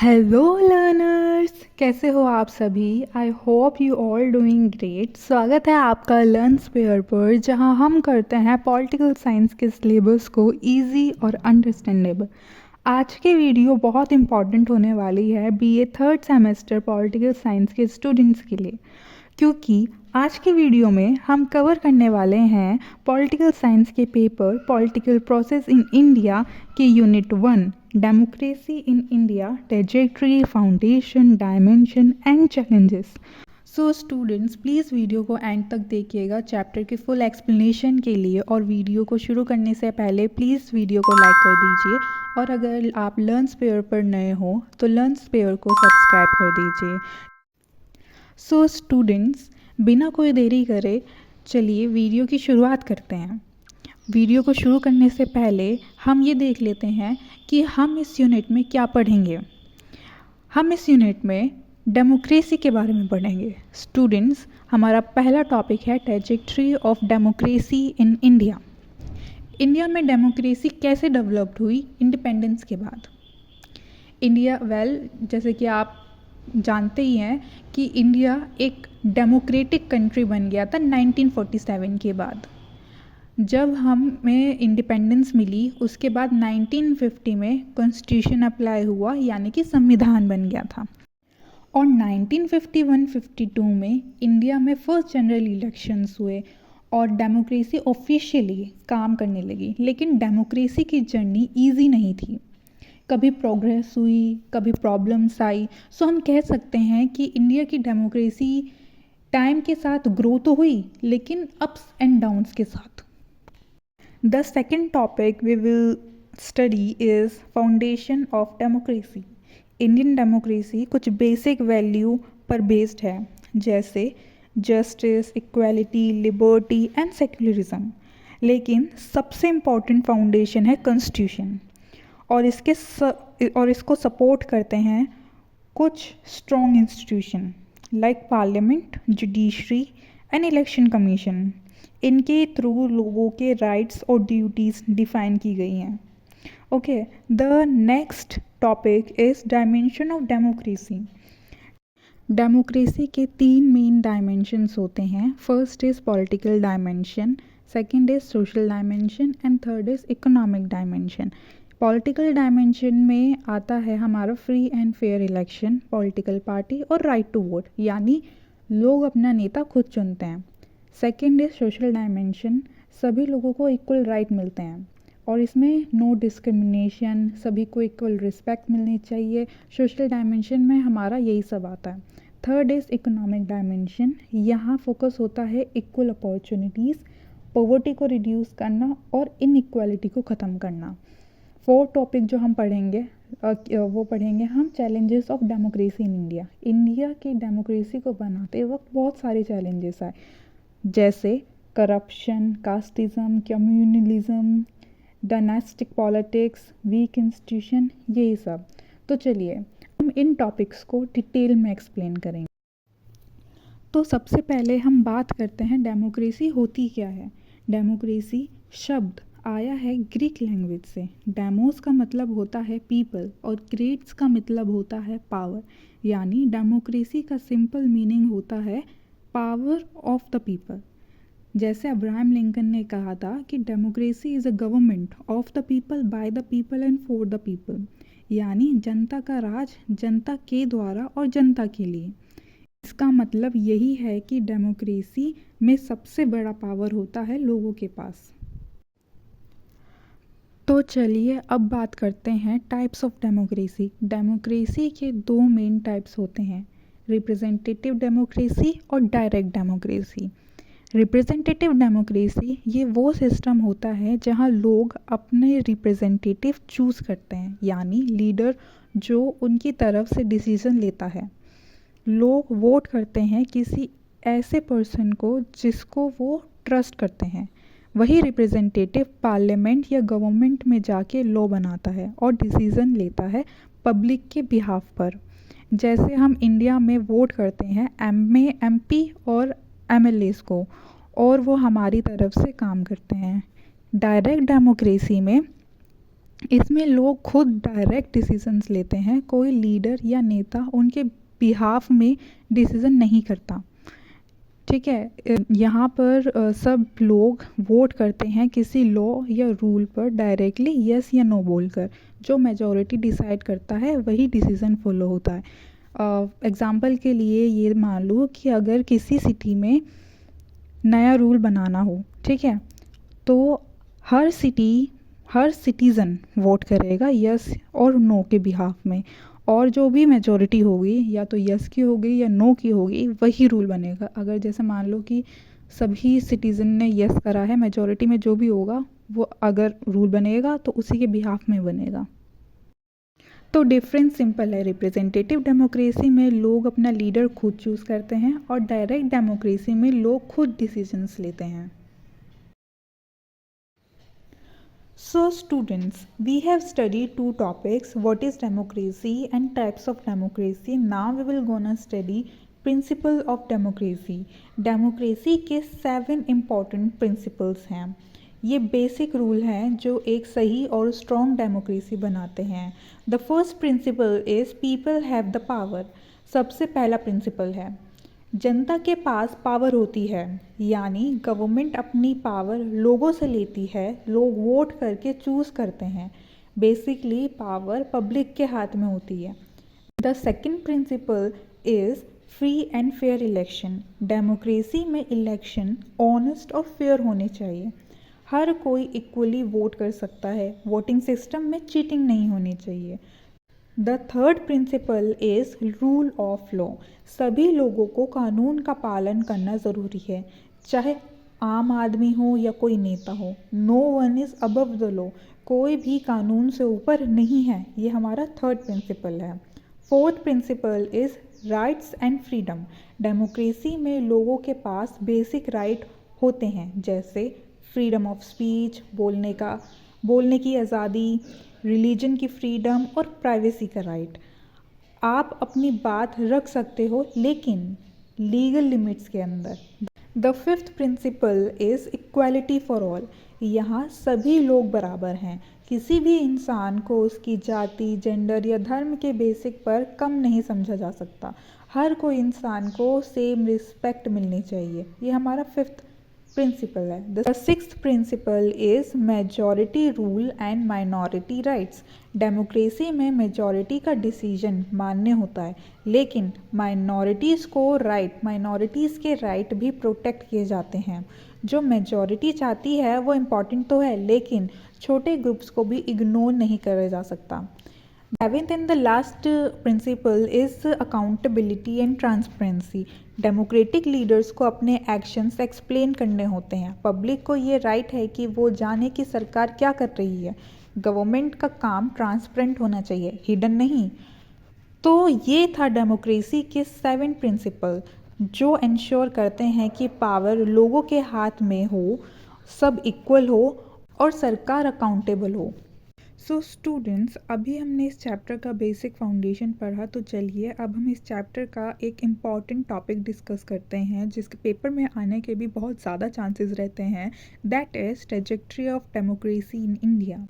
Hello learners, कैसे हो आप सभी। I hope you all doing great. स्वागत है आपका लर्न्स पेयर पर, जहां हम करते हैं पॉलिटिकल साइंस के सिलेबस को इजी और अंडरस्टैंडेबल। आज की वीडियो बहुत इंपॉर्टेंट होने वाली है BA third semester political science के स्टूडेंट्स के लिए, क्योंकि आज की वीडियो में हम कवर करने वाले हैं पॉलिटिकल साइंस के paper political process in India के unit 1 democracy in India trajectory foundation dimension and challenges. So students, please video को एंड तक देखिएगा चैप्टर के फुल एक्सप्लेनेशन के लिए। और वीडियो को शुरू करने से पहले प्लीज़ वीडियो को लाइक कर दीजिए, और अगर आप लर्न्स पेयर पर नए हो तो लर्न्स पेयर को सब्सक्राइब कर दीजिए। सो स्टूडेंट्स, बिना कोई देरी करे चलिए वीडियो की शुरुआत करते हैं। वीडियो को शुरू करने से पहले हम ये देख लेते हैं कि हम इस यूनिट में क्या पढ़ेंगे। हम इस यूनिट में डेमोक्रेसी के बारे में पढ़ेंगे। स्टूडेंट्स, हमारा पहला टॉपिक है trajectory of democracy in India. India में डेमोक्रेसी कैसे डेवलप्ड हुई इंडिपेंडेंस के बाद। इंडिया जैसे कि आप जानते ही हैं कि इंडिया एक डेमोक्रेटिक कंट्री बन गया था 1947 के बाद। जब हमें इंडिपेंडेंस मिली उसके बाद 1950 में कॉन्स्टिट्यूशन अप्लाई हुआ, यानी कि संविधान बन गया था। और 1951-52 में इंडिया में फर्स्ट जनरल इलेक्शंस हुए और डेमोक्रेसी ऑफिशियली काम करने लगी। लेकिन डेमोक्रेसी की जर्नी ईजी नहीं थी, कभी प्रोग्रेस हुई, कभी प्रॉब्लम्स आई। सो हम कह सकते हैं कि इंडिया की डेमोक्रेसी टाइम के साथ ग्रो तो हुई, लेकिन अप्स एंड डाउन्स के साथ। The second topic we will study is foundation of democracy. Indian democracy कुछ बेसिक वैल्यू पर बेस्ड है, जैसे justice, equality, liberty and secularism. लेकिन सबसे इम्पॉर्टेंट फाउंडेशन है कॉन्स्टिट्यूशन, और इसको सपोर्ट करते हैं कुछ strong institution like parliament, judiciary and election commission. इनके थ्रू लोगों के राइट्स और ड्यूटीज़ डिफाइन की गई हैं। Okay, the next topic is dimension of democracy. Democracy के 3 मेन डायमेंशंस होते हैं। First is political dimension, second is social dimension and third is economic dimension. Political dimension में आता है हमारा free and fair election, political party और right to vote, यानी लोग अपना नेता खुद चुनते हैं। सेकंड इज सोशल डायमेंशन, सभी लोगों को इक्वल राइट मिलते हैं और इसमें नो डिस्क्रिमिनेशन, सभी को इक्वल रिस्पेक्ट मिलनी चाहिए। सोशल डायमेंशन में हमारा यही सब आता है। थर्ड इज़ इकोनॉमिक डायमेंशन, यहाँ फोकस होता है इक्वल अपॉर्चुनिटीज़, पॉवर्टी को रिड्यूस करना और इनइक्वालिटी को ख़त्म करना। फोर्थ टॉपिक जो हम पढ़ेंगे वो पढ़ेंगे हम challenges of democracy in India. India की डेमोक्रेसी को बनाते वक्त बहुत सारे चैलेंजेस आए, जैसे corruption, casteism, communalism, dynastic politics, weak institution, यही सब। तो चलिए हम इन टॉपिक्स को डिटेल में एक्सप्लेन करेंगे। तो सबसे पहले हम बात करते हैं डेमोक्रेसी होती क्या है। डेमोक्रेसी शब्द आया है ग्रीक लैंग्वेज से। डेमोस का मतलब होता है पीपल और क्रेट्स का मतलब होता है पावर, यानी डेमोक्रेसी का सिंपल मीनिंग होता है पावर ऑफ द पीपल। जैसे अब्राहम लिंकन ने कहा था कि democracy is a government of the people, by the people and for the people, यानी जनता का राज जनता के द्वारा और जनता के लिए। इसका मतलब यही है कि डेमोक्रेसी में सबसे बड़ा पावर होता है लोगों के पास। तो चलिए अब बात करते हैं टाइप्स ऑफ डेमोक्रेसी। डेमोक्रेसी के 2 मेन टाइप्स होते हैं, रिप्रेजेंटेटिव डेमोक्रेसी और डायरेक्ट डेमोक्रेसी। रिप्रेजेंटेटिव डेमोक्रेसी ये वो सिस्टम होता है जहां लोग अपने रिप्रेजेंटेटिव चूज़ करते हैं, यानी लीडर जो उनकी तरफ से डिसीज़न लेता है। लोग वोट करते हैं किसी ऐसे पर्सन को जिसको वो ट्रस्ट करते हैं। वही रिप्रेजेंटेटिव पार्लियामेंट या गवर्नमेंट में जाके लॉ बनाता है और डिसीज़न लेता है पब्लिक के बिहाफ पर। जैसे हम इंडिया में वोट करते हैं एमपी और एमएलएस को, और वो हमारी तरफ से काम करते हैं। डायरेक्ट डेमोक्रेसी में इसमें लोग खुद डायरेक्ट डिसीजंस लेते हैं, कोई लीडर या नेता उनके बिहाफ में डिसीजन नहीं करता। ठीक है, यहाँ पर सब लोग वोट करते हैं किसी लॉ या रूल पर डायरेक्टली यस या नो बोलकर। जो मेजॉरिटी डिसाइड करता है वही डिसीज़न फॉलो होता है। एग्ज़ाम्पल के लिए ये मान लो कि अगर किसी सिटी में नया रूल बनाना हो, ठीक है, तो हर सिटीज़न वोट करेगा यस और नो के बिहाफ में, और जो भी मेजॉरिटी होगी या तो यस की होगी या नो की होगी वही रूल बनेगा। अगर जैसे मान लो कि सभी सिटीज़न ने यस करा है, मेजॉरिटी में जो भी होगा वो अगर रूल बनेगा तो उसी के बिहाफ में बनेगा। तो डिफरेंस सिंपल है। रिप्रेजेंटेटिव डेमोक्रेसी में लोग अपना लीडर खुद चूज़ करते हैं और डायरेक्ट डेमोक्रेसी में लोग खुद डिसीजंस लेते हैं। So students, we have studied two topics, what is democracy and types of democracy. Now we will gonna study principle of democracy. Democracy के 7 important principles हैं। ये बेसिक रूल हैं जो एक सही और स्ट्रॉन्ग डेमोक्रेसी बनाते हैं। The first principle is people have the power. सबसे पहला प्रिंसिपल है जनता के पास पावर होती है, यानी गवर्नमेंट अपनी पावर लोगों से लेती है, लोग वोट करके चूज़ करते हैं। बेसिकली पावर पब्लिक के हाथ में होती है। The second principle is free and fair election. Democracy में इलेक्शन ऑनेस्ट और फेयर होने चाहिए। हर कोई इक्वली वोट कर सकता है, वोटिंग सिस्टम में चीटिंग नहीं होनी चाहिए। The third principal is rule of law. सभी लोगों को कानून का पालन करना ज़रूरी है, चाहे आम आदमी हो या कोई नेता हो। No one is above the law. कोई भी कानून से ऊपर नहीं है। ये हमारा थर्ड प्रिंसिपल है। Fourth principle is rights and freedom. Democracy में लोगों के पास बेसिक राइट होते हैं, जैसे फ्रीडम ऑफ स्पीच, बोलने की आज़ादी, रिलीजन की फ्रीडम और प्राइवेसी का राइट। आप अपनी बात रख सकते हो लेकिन लीगल लिमिट्स के अंदर। The fifth principle is equality for all. यहाँ सभी लोग बराबर हैं। किसी भी इंसान को उसकी जाति, जेंडर या धर्म के बेसिक पर कम नहीं समझा जा सकता। हर कोई इंसान को सेम रिस्पेक्ट मिलनी चाहिए। ये हमारा फिफ्थ प्रिंसिपल है। The sixth principle is majority rule and minority rights. Democracy में मेजॉरिटी का डिसीजन मान्य होता है, लेकिन माइनॉरिटीज़ के राइट भी प्रोटेक्ट किए जाते हैं। जो मेजॉरिटी चाहती है वो इम्पॉर्टेंट तो है, लेकिन छोटे ग्रुप्स को भी इग्नोर नहीं करा जा सकता। Seventh and the last principle is accountability and transparency. Democratic leaders को अपने एक्शंस एक्सप्लेन करने होते हैं। पब्लिक को ये राइट है कि वो जाने कि सरकार क्या कर रही है। गवर्नमेंट का काम ट्रांसपेरेंट होना चाहिए, हिडन नहीं। तो ये था डेमोक्रेसी के 7 प्रिंसिपल जो इंश्योर करते हैं कि पावर लोगों के हाथ में हो, सब इक्वल हो और सरकार अकाउंटेबल हो। सो स्टूडेंट्स, अभी हमने इस चैप्टर का बेसिक फाउंडेशन पढ़ा, तो चलिए अब हम इस चैप्टर का एक इम्पॉर्टेंट टॉपिक डिस्कस करते हैं जिसके पेपर में आने के भी बहुत ज़्यादा चांसेस रहते हैं। That is trajectory of democracy in India.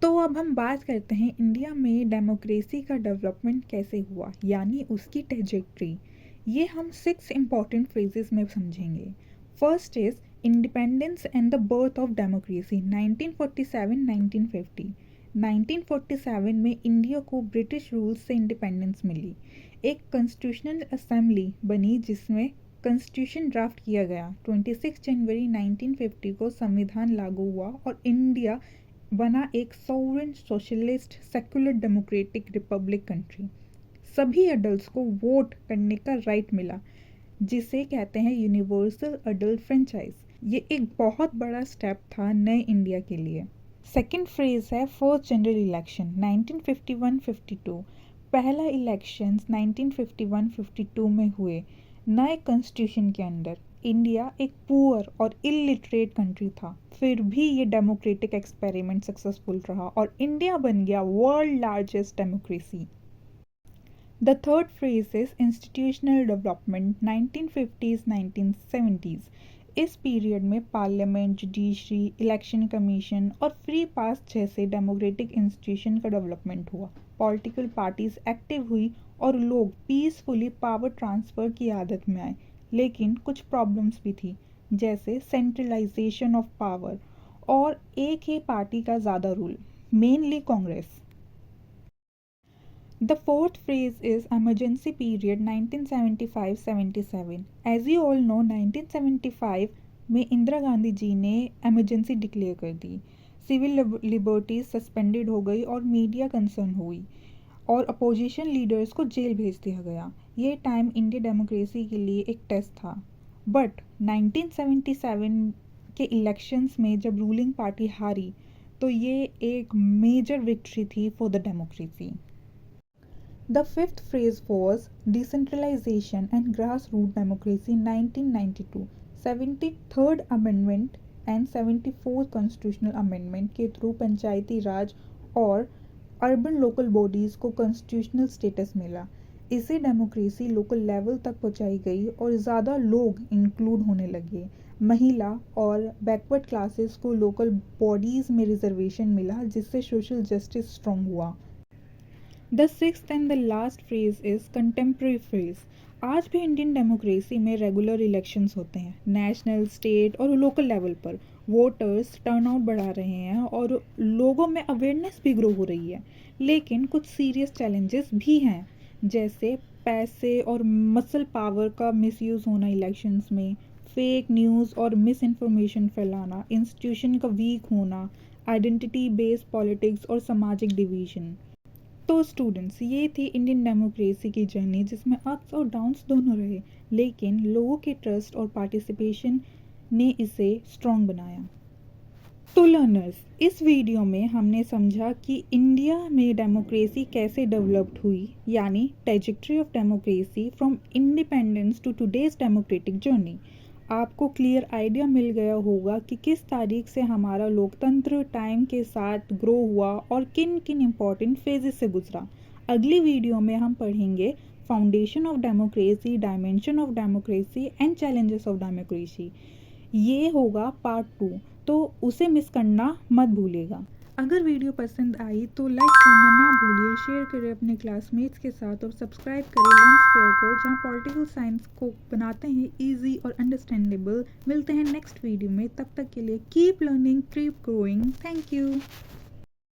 तो अब हम बात करते हैं इंडिया में डेमोक्रेसी का डेवलपमेंट कैसे हुआ, यानी उसकी ट्रेजेक्ट्री। ये हम 6 इम्पॉर्टेंट फ्रेजेस में समझेंगे। First is independence and the birth of democracy 1947-1950। 1947 में इंडिया को ब्रिटिश रूल से इंडिपेंडेंस मिली। एक कॉन्स्टिट्यूशनल असेंबली बनी जिसमें कॉन्स्टिट्यूशन ड्राफ्ट किया गया। 26 जनवरी 1950 को संविधान लागू हुआ और इंडिया बना एक sovereign socialist secular democratic Republic country. सभी अडल्ट्स को वोट करने का राइट मिला, जिसे कहते हैं यूनिवर्सल अडल्ट फ्रेंचाइज। ये एक बहुत बड़ा स्टेप था नए इंडिया के लिए। सेकेंड फ्रेज है फर्स्ट जनरल इलेक्शन 1951-52। पहला इलेक्शंस 1951-52 में हुए। नए कॉन्स्टिट्यूशन के अंडर इंडिया एक पुअर और इलिटरेट कंट्री था, फिर भी ये डेमोक्रेटिक एक्सपेरिमेंट सक्सेसफुल रहा और इंडिया बन गया world largest democracy. The third phrase is institutional development 1950s-1970s। इस पीरियड में पार्लियामेंट, जुडिशरी, इलेक्शन कमीशन और फ्री पास जैसे डेमोक्रेटिक इंस्टीट्यूशन का डेवलपमेंट हुआ। पॉलिटिकल पार्टीज एक्टिव हुई और लोग पीसफुली पावर ट्रांसफ़र की आदत में आए। लेकिन कुछ प्रॉब्लम्स भी थी, जैसे सेंट्रलाइजेशन ऑफ पावर और एक ही पार्टी का ज़्यादा rule, mainly Congress. The fourth phase is emergency period 1975-77. As you all know, 1975 में इंदिरा गांधी जी ने emergency डिक्लेयर कर दी। सिविल लिबर्टीज सस्पेंडेड हो गई और मीडिया कंसर्न हुई और अपोजिशन लीडर्स को जेल भेज दिया गया। ये टाइम इंडियन डेमोक्रेसी के लिए एक टेस्ट था। बट 1977 के इलेक्शंस में जब रूलिंग पार्टी हारी तो ये एक मेजर विक्ट्री थी for the democracy. The fifth phase was decentralization and grassroots democracy 1992. 73rd Amendment and 74th Constitutional Amendment के थ्रू पंचायती राज और अर्बन लोकल बॉडीज़ को कॉन्स्टिट्यूशनल स्टेटस मिला। इसे डेमोक्रेसी लोकल लेवल तक पहुंचाई गई और ज़्यादा लोग इंक्लूड होने लगे। महिला और बैकवर्ड क्लासेस को लोकल बॉडीज़ में रिजर्वेशन मिला, जिससे सोशल जस्टिस स्ट्रॉन्ग हुआ। The sixth and the last phase is contemporary phase. आज भी इंडियन डेमोक्रेसी में रेगुलर इलेक्शंस होते हैं, नेशनल, स्टेट और लोकल लेवल पर। वोटर्स टर्नआउट बढ़ा रहे हैं और लोगों में अवेयरनेस भी ग्रो हो रही है। लेकिन कुछ सीरियस चैलेंजेस भी हैं, जैसे पैसे और मसल पावर का मिसयूज़ होना इलेक्शंस में, फेक न्यूज़ और मिस इन्फॉर्मेशन फैलाना, इंस्टीट्यूशन का वीक होना, आइडेंटिटी बेस्ड पॉलिटिक्स और सामाजिक डिवीजन। तो स्टूडेंट्स, ये थी इंडियन डेमोक्रेसी की जर्नी, जिसमें अप्स और डाउन्स दोनों रहे, लेकिन लोगों के ट्रस्ट और पार्टिसिपेशन ने इसे स्ट्रॉन्ग बनाया। तो लर्नर्स, इस वीडियो में हमने समझा कि इंडिया में डेमोक्रेसी कैसे डेवलप्ड हुई, यानी trajectory of democracy from independence to today's democratic journey. आपको क्लियर आइडिया मिल गया होगा कि किस तारीख से हमारा लोकतंत्र टाइम के साथ ग्रो हुआ और किन किन इम्पॉर्टेंट फेजेस से गुजरा। अगली वीडियो में हम पढ़ेंगे foundation of democracy, dimension of democracy and challenges of democracy. ये होगा पार्ट 2, तो उसे मिस करना मत भूलिएगा। अगर वीडियो पसंद आई तो लाइक करना ना भूलिए, शेयर करें अपने क्लासमेट्स के साथ और सब्सक्राइब करें लर्न स्क्वायर को, जहां पॉलिटिकल साइंस को बनाते हैं इजी और अंडरस्टैंडेबल। मिलते हैं नेक्स्ट वीडियो में, तब तक के लिए keep learning, keep growing. Thank you.